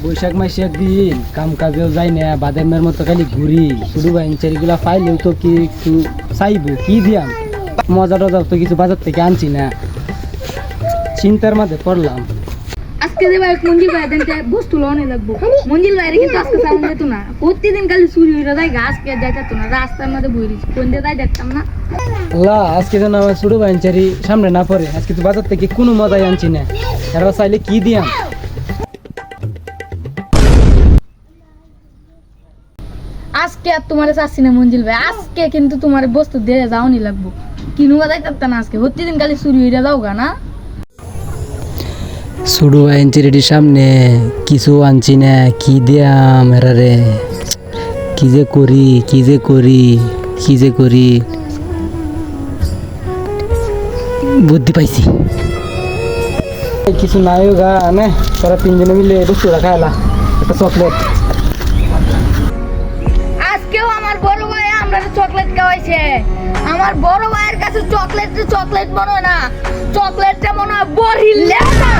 বৈশাখ মাসে একদিন কাম কাজেও যাই না, বাদামের মতো খালি ঘুরি। শুধু বাইনচারিগুলা পাইলেও তো কি একটু চাইবো, কি দিয়াম মজা টজা তো কিছু বাজার থেকে আনছি না, চিন্তার মাঝে পড়লাম। আজকে যে ভাই মঞ্জিল ভাই দেন বস্তু লনে লাগবো। মঞ্জিল ভাইরে কিন্তু আজকে সামনে যেত না, প্রতিদিন খালি চুরি হয়ে যায়, আজকে যাইতো না, রাস্তার মধ্যে বইরিস কোন দিয়ে যাই দেখতাম না। আল্লাহ, আজকে যেন আমার ছোট বাইনচারি সামনে না পড়ে। আজকে তো বাজার থেকে কোনো মজাই আনছি না, এরা চাইলে কি দিয়াম। আজকে আর তোমার চাচ্ছি না মঞ্জিল ভাই, আজকে কিন্তু তোমার বস্তু দিয়ে যাওনি লাগবো, কিনুবা যাইতাম না আজকে, প্রতিদিন খালি চুরি হয়ে যাও গা না। ছোট বাইনচারিটির সামনে কিছু আনছি না, কি দিয়াম এরারে, কি যে করি কি যে করি কি যে করি। বুদ্ধি পাইছি, কিছু নাইও গা নে, তোরা তিনজনে মিলে বস্তু রাখাইলা একটা চকলেট। আজকেও আমার বড় ভাই আমরা চকলেট খাওয়াইছে। আমার বড় ভাইয়ের কাছে চকলেট মনে হয় না, চকলেটটা মনে হয় বড়ি লেখা।